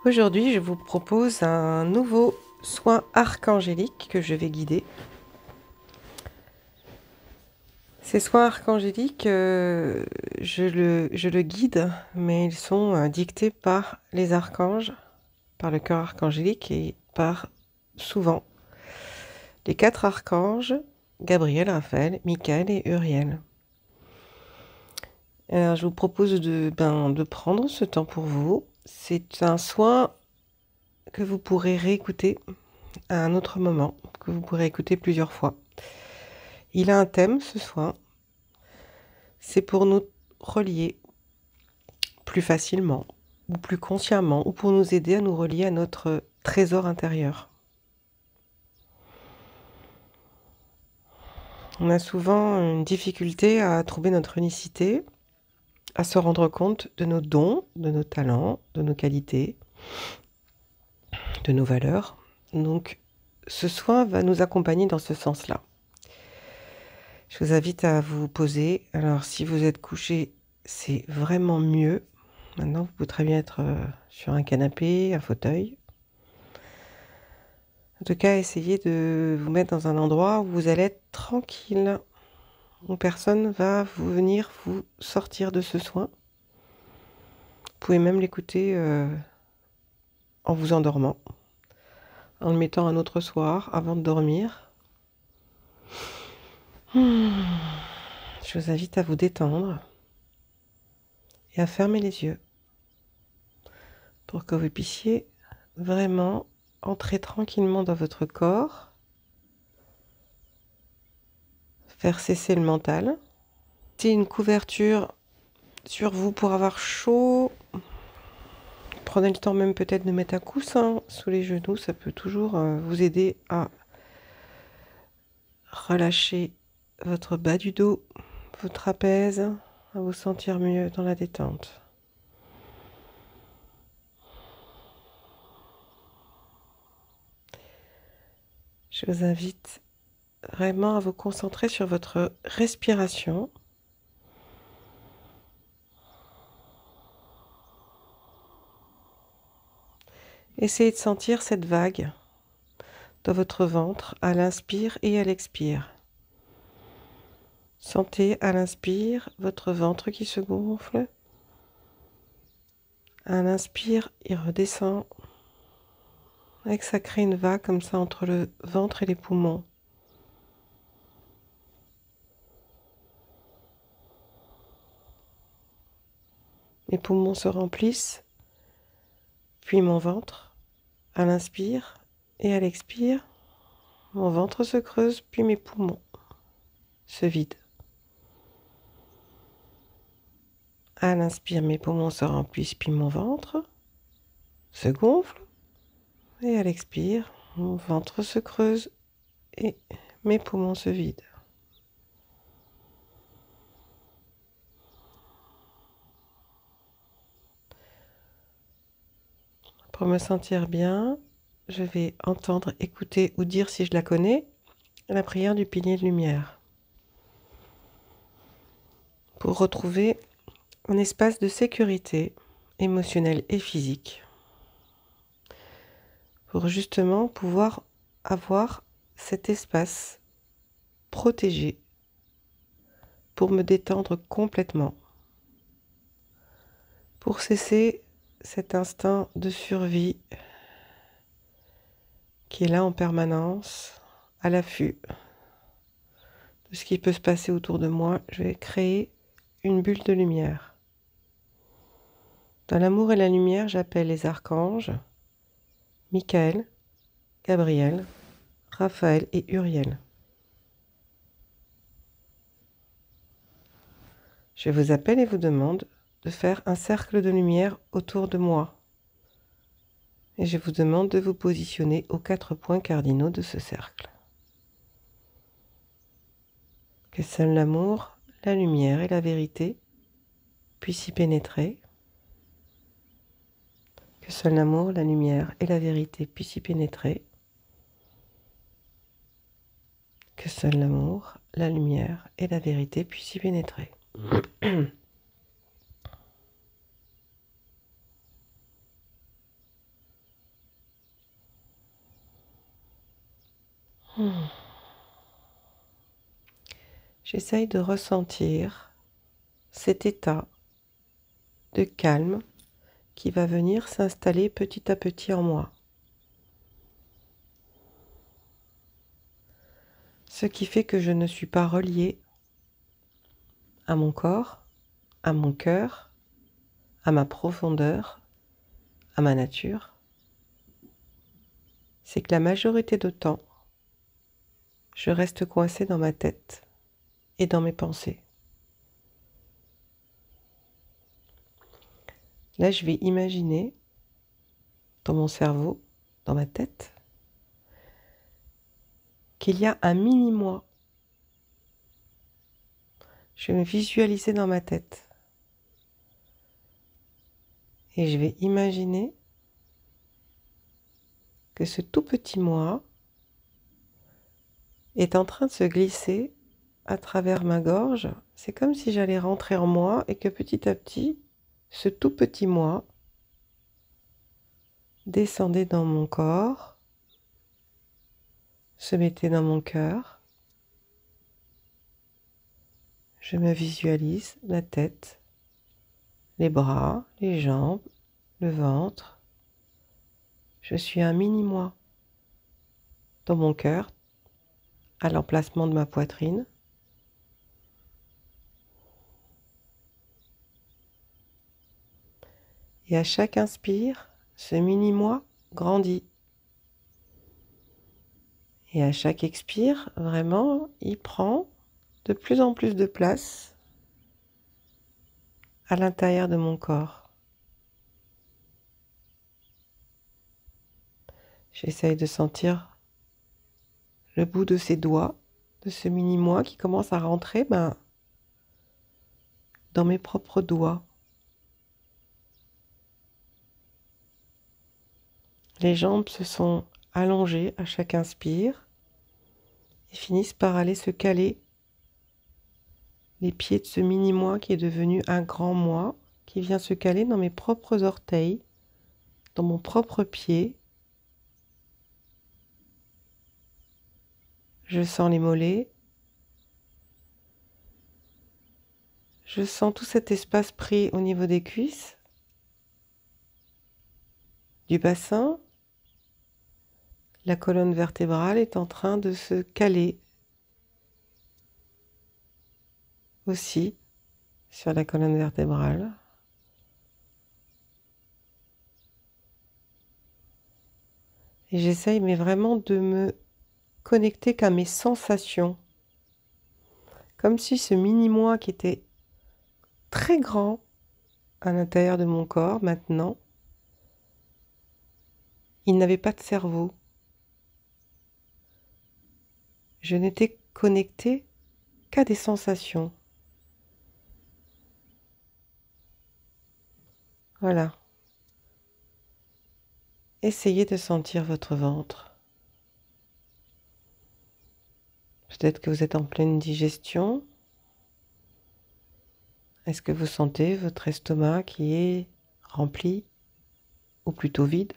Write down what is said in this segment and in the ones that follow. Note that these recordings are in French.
Aujourd'hui, je vous propose un nouveau soin archangélique que je vais guider. Ces soins archangéliques, je le guide, mais ils sont dictés par les archanges, par le cœur archangélique et par souvent les 4 archanges, Gabriel, Raphaël, Michael et Uriel. Alors, je vous propose de prendre ce temps pour vous. C'est un soin que vous pourrez réécouter à un autre moment, que vous pourrez écouter plusieurs fois. Il a un thème ce soir, c'est pour nous relier plus facilement ou plus consciemment ou pour nous aider à nous relier à notre trésor intérieur. On a souvent une difficulté à trouver notre unicité, à se rendre compte de nos dons, de nos talents, de nos qualités, de nos valeurs. Donc ce soin va nous accompagner dans ce sens-là. Je vous invite à vous poser. Alors si vous êtes couché, c'est vraiment mieux. Maintenant, vous pouvez très bien être sur un canapé, un fauteuil. En tout cas, essayez de vous mettre dans un endroit où vous allez être tranquille, où personne va vous venir vous sortir de ce soin. Vous pouvez même l'écouter en vous endormant, en le mettant un autre soir avant de dormir. Je vous invite à vous détendre et à fermer les yeux pour que vous puissiez vraiment entrer tranquillement dans votre corps, faire cesser le mental. C'est une couverture sur vous pour avoir chaud. Prenez le temps même peut-être de mettre un coussin sous les genoux, ça peut toujours vous aider à relâcher votre bas du dos, vos trapèzes, à vous sentir mieux dans la détente. Je vous invite vraiment à vous concentrer sur votre respiration. Essayez de sentir cette vague dans votre ventre à l'inspire et à l'expire. Sentez à l'inspire votre ventre qui se gonfle. À l'inspire, il redescend. Et que ça crée une vague comme ça entre le ventre et les poumons. Mes poumons se remplissent, puis mon ventre, à l'inspire et à l'expire, mon ventre se creuse, puis mes poumons se vident. À l'inspire, mes poumons se remplissent, puis mon ventre se gonfle. Et à l'expire, mon ventre se creuse et mes poumons se vident. Pour me sentir bien, je vais entendre, écouter ou dire si je la connais, la prière du pilier de lumière. Pour retrouver un espace de sécurité émotionnelle et physique. Pour justement pouvoir avoir cet espace protégé pour me détendre complètement. Pour cesser cet instinct de survie qui est là en permanence, à l'affût de ce qui peut se passer autour de moi, je vais créer une bulle de lumière. Dans l'amour et la lumière, j'appelle les archanges, Michael, Gabriel, Raphaël et Uriel. Je vous appelle et vous demande de faire un cercle de lumière autour de moi. Et je vous demande de vous positionner aux 4 points cardinaux de ce cercle. Que seul l'amour, la lumière et la vérité puissent y pénétrer. Que seul l'amour, la lumière et la vérité puissent y pénétrer. Que seul l'amour, la lumière et la vérité puissent y pénétrer. J'essaye de ressentir cet état de calme qui va venir s'installer petit à petit en moi. Ce qui fait que je ne suis pas reliée à mon corps, à mon cœur, à ma profondeur, à ma nature. C'est que la majorité du temps, je reste coincée dans ma tête et dans mes pensées. Là, je vais imaginer dans mon cerveau, dans ma tête, qu'il y a un mini-moi. Je vais me visualiser dans ma tête. Et je vais imaginer que ce tout petit moi est en train de se glisser à travers ma gorge. C'est comme si j'allais rentrer en moi et que petit à petit, ce tout petit moi descendait dans mon corps, se mettait dans mon cœur. Je me visualise la tête, les bras, les jambes, le ventre. Je suis un mini-moi dans mon cœur, à l'emplacement de ma poitrine. Et à chaque inspire, ce mini-moi grandit. Et à chaque expire, vraiment, il prend de plus en plus de place à l'intérieur de mon corps. J'essaye de sentir le bout de ses doigts, de ce mini-moi qui commence à rentrer dans mes propres doigts. Les jambes se sont allongées à chaque inspire et finissent par aller se caler les pieds de ce mini-moi qui est devenu un grand moi, qui vient se caler dans mes propres orteils, dans mon propre pied. Je sens les mollets. Je sens tout cet espace pris au niveau des cuisses, du bassin. La colonne vertébrale est en train de se caler aussi sur la colonne vertébrale. Et j'essaye mais vraiment de me connecter qu'à mes sensations. Comme si ce mini-moi qui était très grand à l'intérieur de mon corps maintenant, il n'avait pas de cerveau. Je n'étais connectée qu'à des sensations. Voilà. Essayez de sentir votre ventre. Peut-être que vous êtes en pleine digestion. Est-ce que vous sentez votre estomac qui est rempli ou plutôt vide?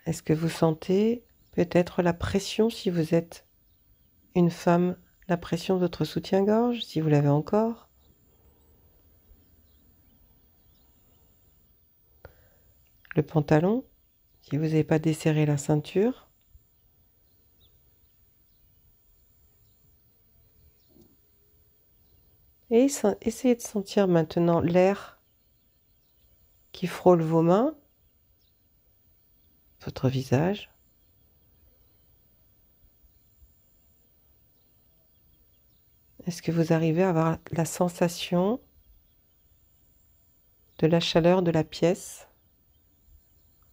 Est-ce que vous sentez peut-être la pression si vous êtes une femme, la pression de votre soutien-gorge, si vous l'avez encore? Le pantalon, si vous n'avez pas desserré la ceinture? Et essayez de sentir maintenant l'air qui frôle vos mains, votre visage. Est-ce que vous arrivez à avoir la sensation de la chaleur de la pièce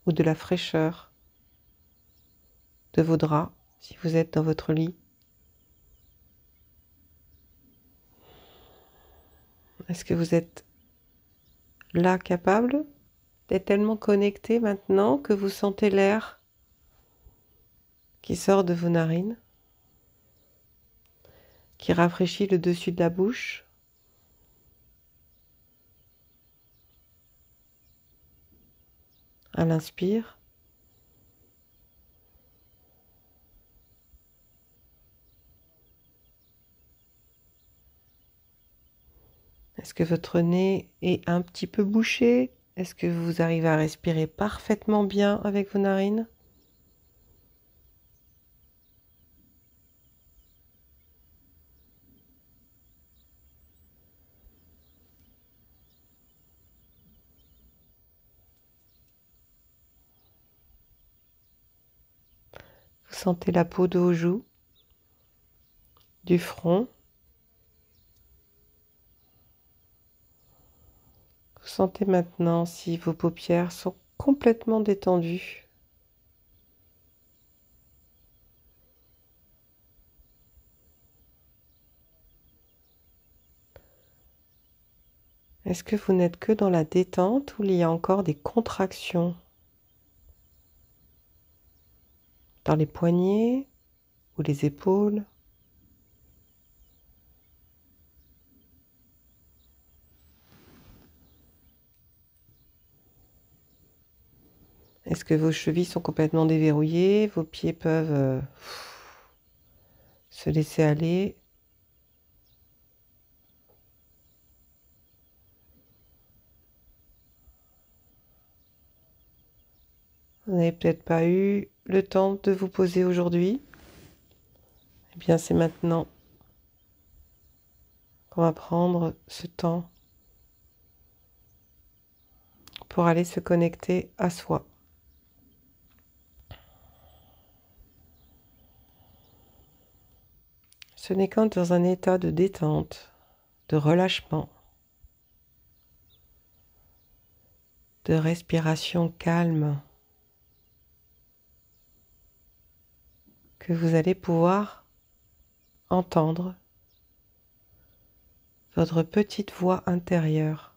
ou de la fraîcheur de vos draps si vous êtes dans votre lit? Est-ce que vous êtes là capable d'être tellement connecté maintenant que vous sentez l'air qui sort de vos narines, qui rafraîchit le dessus de la bouche? À l'inspire. Est-ce que votre nez est un petit peu bouché? Est-ce que vous arrivez à respirer parfaitement bien avec vos narines? Vous sentez la peau de vos joues, du front. Vous sentez maintenant si vos paupières sont complètement détendues. Est-ce que vous n'êtes que dans la détente ou il y a encore des contractions dans les poignets ou les épaules? Est-ce que vos chevilles sont complètement déverrouillées? Vos pieds peuvent se laisser aller? Vous n'avez peut-être pas eu le temps de vous poser aujourd'hui. Eh bien, c'est maintenant qu'on va prendre ce temps pour aller se connecter à soi. Ce n'est quand dans un état de détente, de relâchement, de respiration calme que vous allez pouvoir entendre votre petite voix intérieure.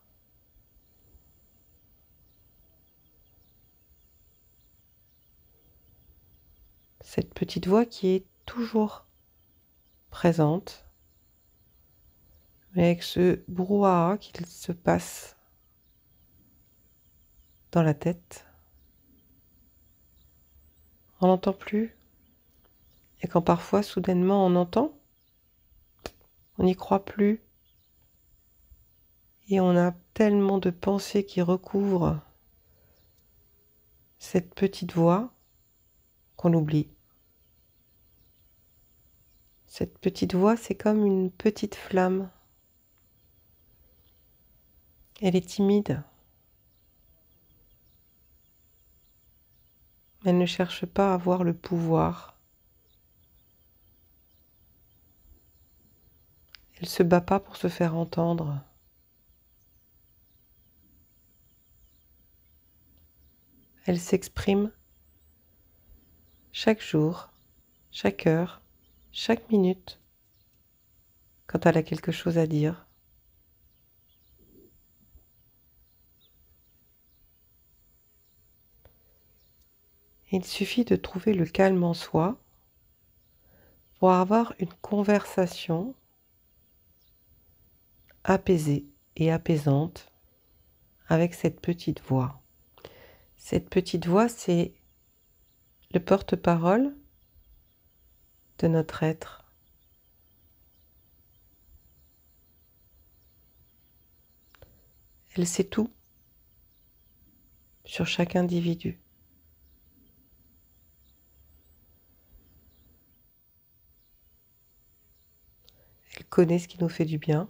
Cette petite voix qui est toujours présente, mais avec ce brouhaha qu'il se passe dans la tête. On n'entend plus. Et quand parfois, soudainement, on entend, on n'y croit plus. Et on a tellement de pensées qui recouvrent cette petite voix qu'on l'oublie. Cette petite voix, c'est comme une petite flamme. Elle est timide. Elle ne cherche pas à avoir le pouvoir. Elle ne se bat pas pour se faire entendre. Elle s'exprime chaque jour, chaque heure, chaque minute, quand elle a quelque chose à dire. Il suffit de trouver le calme en soi pour avoir une conversation apaisée et apaisante avec cette petite voix. Cette petite voix, c'est le porte-parole de notre être. Elle sait tout sur chaque individu. Elle connaît ce qui nous fait du bien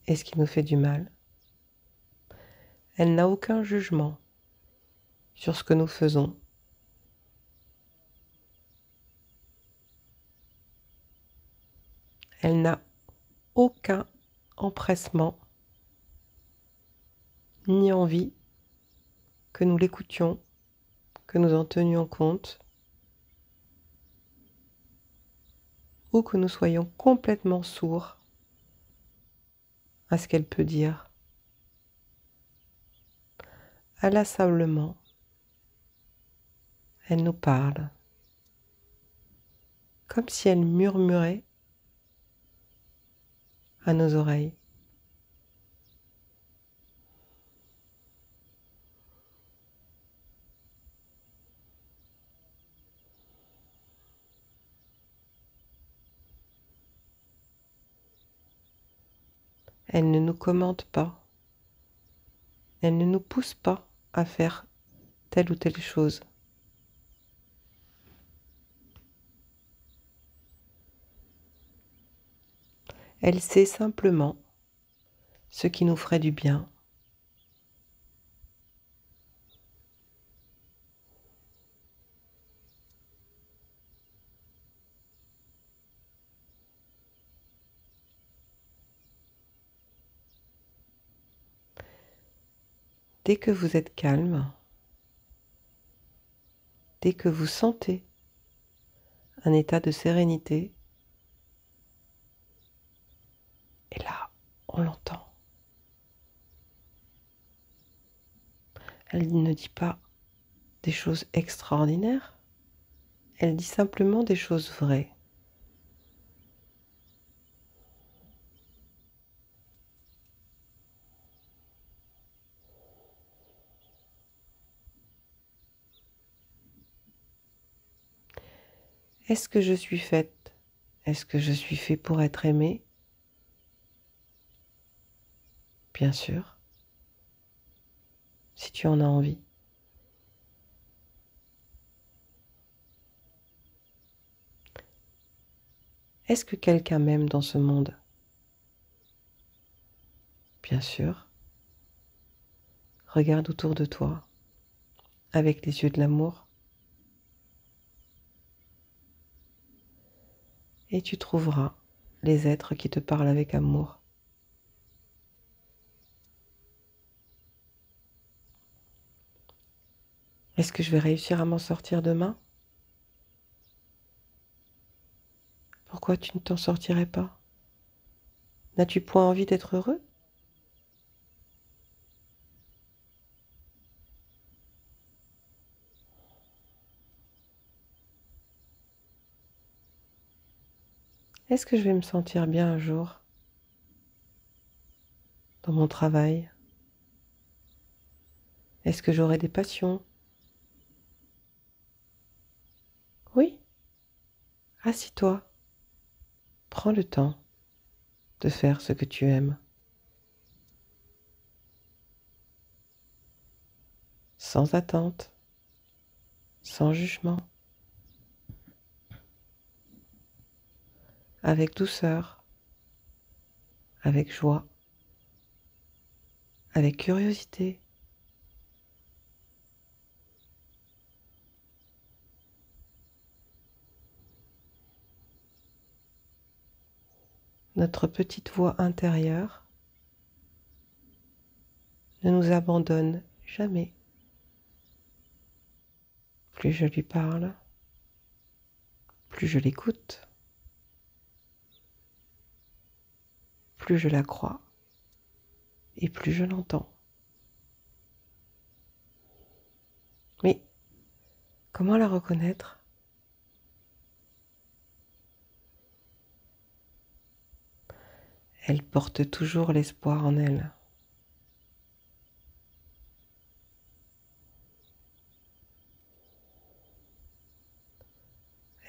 et ce qui nous fait du mal. Elle n'a aucun jugement sur ce que nous faisons. Elle n'a aucun empressement ni envie que nous l'écoutions, que nous en tenions compte ou que nous soyons complètement sourds à ce qu'elle peut dire. Inlassablement, elle nous parle, comme si elle murmurait à nos oreilles. Elle ne nous commande pas. Elle ne nous pousse pas à faire telle ou telle chose. Elle sait simplement ce qui nous ferait du bien. Dès que vous êtes calme, dès que vous sentez un état de sérénité, et là, on l'entend. Elle ne dit pas des choses extraordinaires, elle dit simplement des choses vraies. Est-ce que je suis faite? Est-ce que je suis fait pour être aimé? Bien sûr, si tu en as envie. Est-ce que quelqu'un m'aime dans ce monde? Bien sûr. Regarde autour de toi, avec les yeux de l'amour, et tu trouveras les êtres qui te parlent avec amour. Est-ce que je vais réussir à m'en sortir demain? Pourquoi tu ne t'en sortirais pas? N'as-tu point envie d'être heureux? Est-ce que je vais me sentir bien un jour dans mon travail? Est-ce que j'aurai des passions? Oui, assis-toi, prends le temps de faire ce que tu aimes, sans attente, sans jugement, avec douceur, avec joie, avec curiosité. Notre petite voix intérieure ne nous abandonne jamais. Plus je lui parle, plus je l'écoute, plus je la crois et plus je l'entends. Mais comment la reconnaître? Elle porte toujours l'espoir en elle.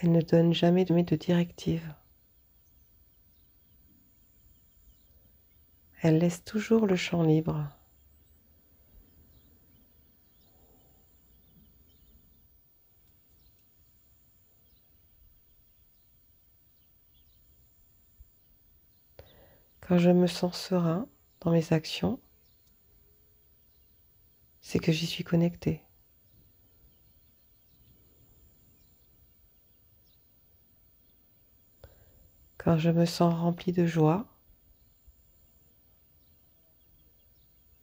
Elle ne donne jamais de directives. Elle laisse toujours le champ libre. Quand je me sens serein dans mes actions, c'est que j'y suis connectée. Quand je me sens remplie de joie,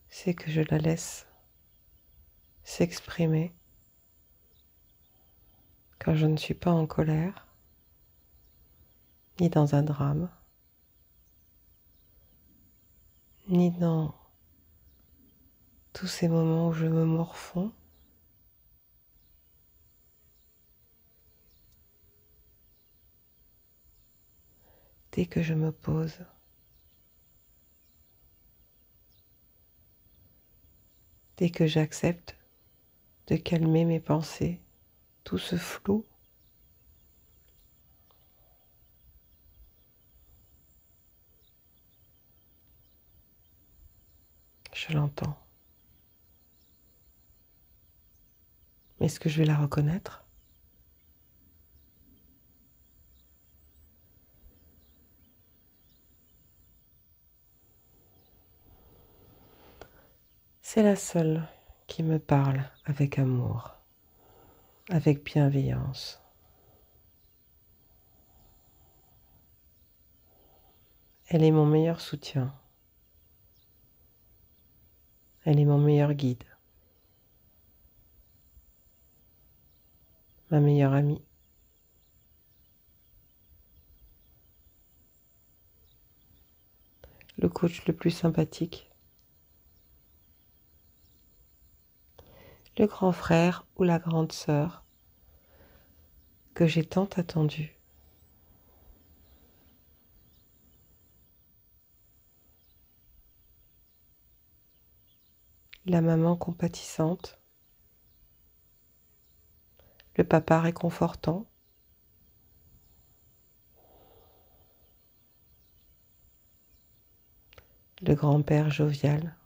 c'est que je la laisse s'exprimer. Quand je ne suis pas en colère, ni dans un drame, ni dans tous ces moments où je me morfonds, dès que je me pose, dès que j'accepte de calmer mes pensées, tout ce flou, Je l'entends. Mais est-ce que je vais la reconnaître? C'est la seule qui me parle avec amour, avec bienveillance. Elle est mon meilleur soutien. Elle est mon meilleur guide. Ma meilleure amie. Le coach le plus sympathique. Le grand frère ou la grande sœur que j'ai tant attendu. La maman compatissante. Le papa réconfortant. Le grand-père jovial.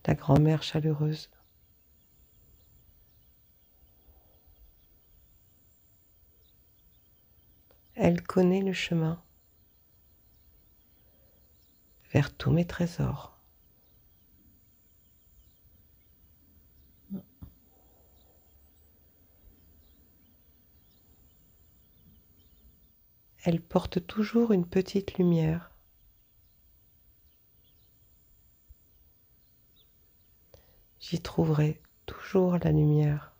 La grand-mère chaleureuse. Elle connaît le chemin vers tous mes trésors. Elle porte toujours une petite lumière. J'y trouverai toujours la lumière.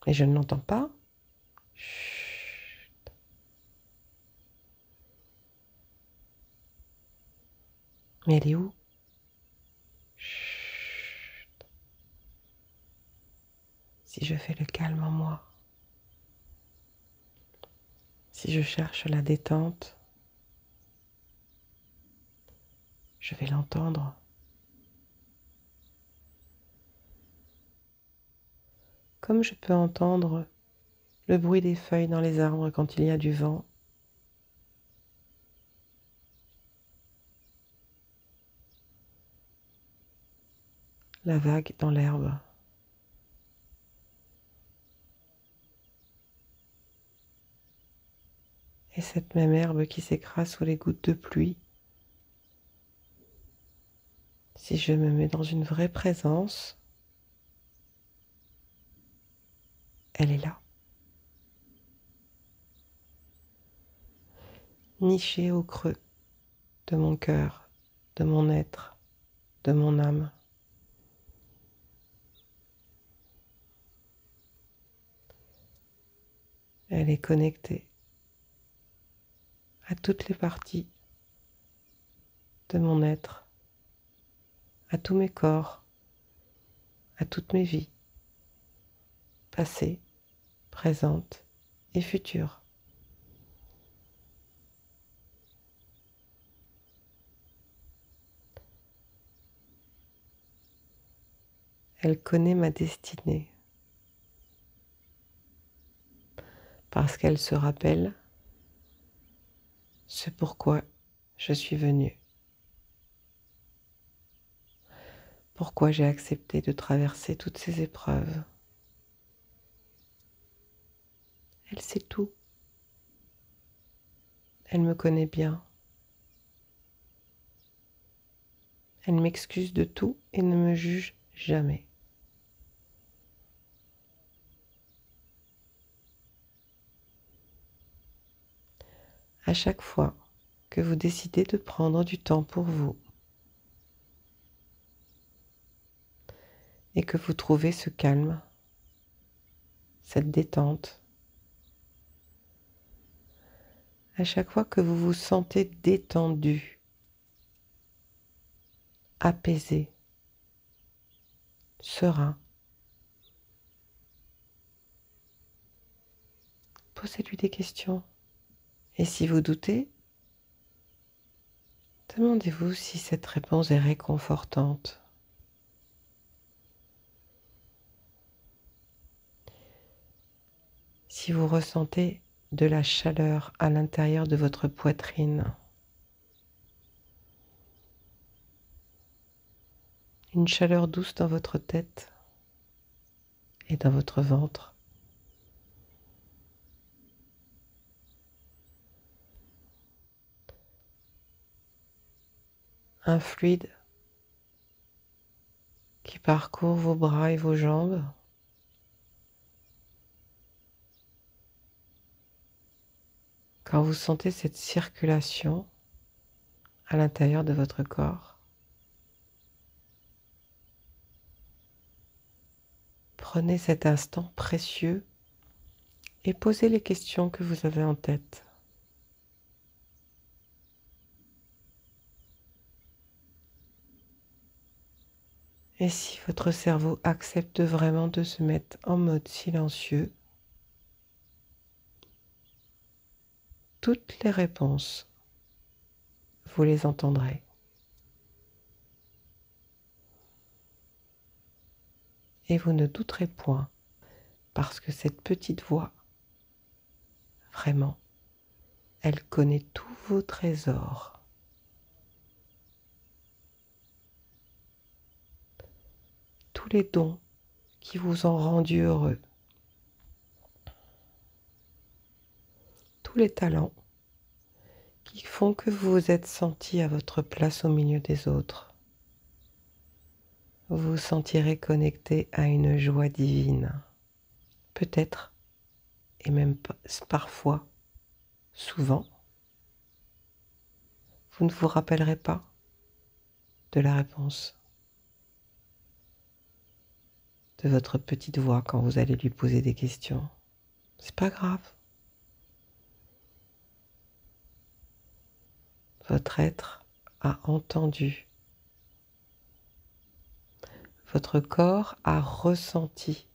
Et je ne l'entends pas. Chut. Mais elle est où? Chut. Si je fais le calme en moi, si je cherche la détente, je vais l'entendre. Comme je peux entendre le bruit des feuilles dans les arbres quand il y a du vent. La vague dans l'herbe. Et cette même herbe qui s'écrase sous les gouttes de pluie. Si je me mets dans une vraie présence, elle est là. Nichée au creux de mon cœur, de mon être, de mon âme. Elle est connectée à toutes les parties de mon être, à tous mes corps, à toutes mes vies, passées, présentes et futures. Elle connaît ma destinée parce qu'elle se rappelle ce pourquoi je suis venue, pourquoi j'ai accepté de traverser toutes ces épreuves. Elle sait tout. Elle me connaît bien. Elle m'excuse de tout et ne me juge jamais. À chaque fois que vous décidez de prendre du temps pour vous et que vous trouvez ce calme, cette détente, à chaque fois que vous vous sentez détendu, apaisé, serein, posez-lui des questions. Et si vous doutez, demandez-vous si cette réponse est réconfortante. Si vous ressentez de la chaleur à l'intérieur de votre poitrine, une chaleur douce dans votre tête et dans votre ventre, un fluide qui parcourt vos bras et vos jambes, quand vous sentez cette circulation à l'intérieur de votre corps, prenez cet instant précieux et posez les questions que vous avez en tête. Et si votre cerveau accepte vraiment de se mettre en mode silencieux, toutes les réponses, vous les entendrez. Et vous ne douterez point, parce que cette petite voix, vraiment, elle connaît tous vos trésors. Tous les dons qui vous ont rendu heureux. Tous les talents qui font que vous vous êtes senti à votre place au milieu des autres. Vous vous sentirez connecté à une joie divine. Peut-être, et même parfois, souvent, vous ne vous rappellerez pas de la réponse de votre petite voix quand vous allez lui poser des questions. C'est pas grave. Votre être a entendu. Votre corps a ressenti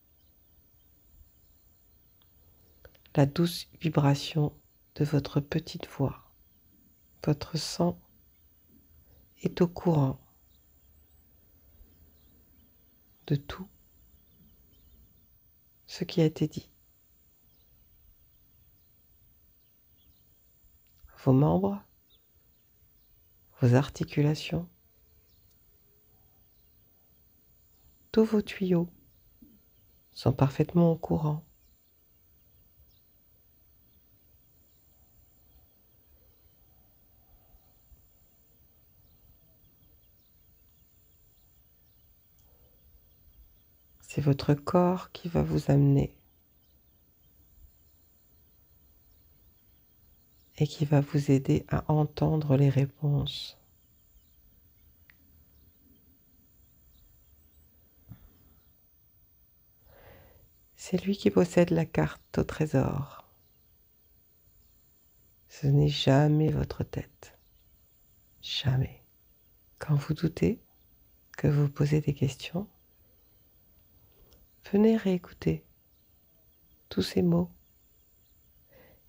la douce vibration de votre petite voix. Votre sang est au courant de tout ce qui a été dit. Vos membres, vos articulations, tous vos tuyaux sont parfaitement au courant. C'est votre corps qui va vous amener et qui va vous aider à entendre les réponses. C'est lui qui possède la carte au trésor. Ce n'est jamais votre tête. Jamais. Quand vous doutez, que vous posez des questions, venez réécouter tous ces mots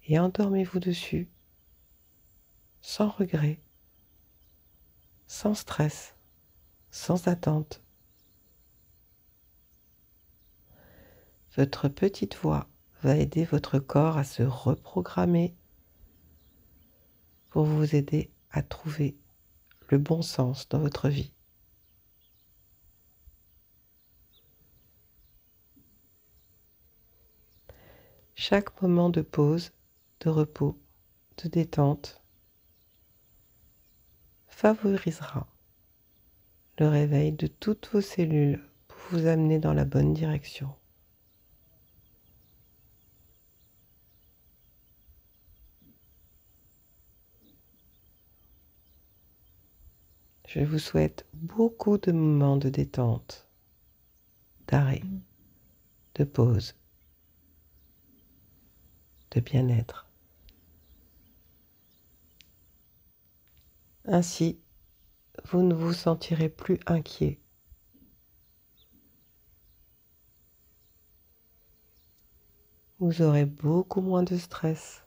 et endormez-vous dessus, sans regret, sans stress, sans attente. Votre petite voix va aider votre corps à se reprogrammer pour vous aider à trouver le bon sens dans votre vie. Chaque moment de pause, de repos, de détente favorisera le réveil de toutes vos cellules pour vous amener dans la bonne direction. Je vous souhaite beaucoup de moments de détente, d'arrêt, de pause, de bien-être. Ainsi, vous ne vous sentirez plus inquiet. Vous aurez beaucoup moins de stress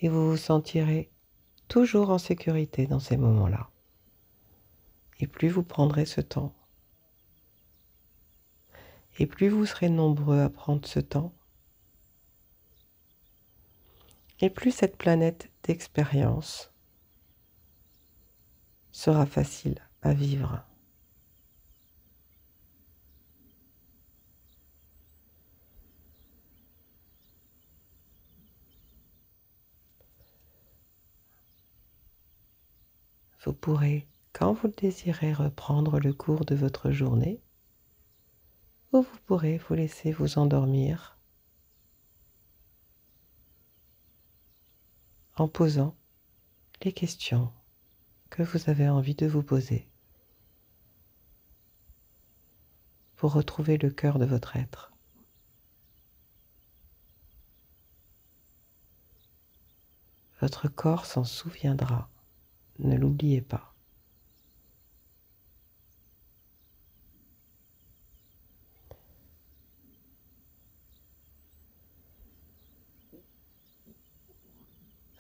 et vous vous sentirez toujours en sécurité dans ces moments-là. Et plus vous prendrez ce temps, Et plus vous serez nombreux à prendre ce temps, et plus cette planète d'expérience sera facile à vivre. Vous pourrez, quand vous le désirez, reprendre le cours de votre journée, ou vous pourrez vous laisser vous endormir en posant les questions que vous avez envie de vous poser pour retrouver le cœur de votre être. Votre corps s'en souviendra, ne l'oubliez pas.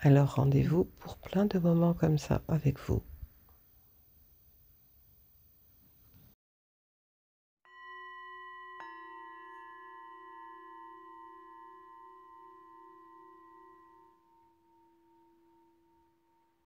Alors rendez-vous pour plein de moments comme ça avec vous.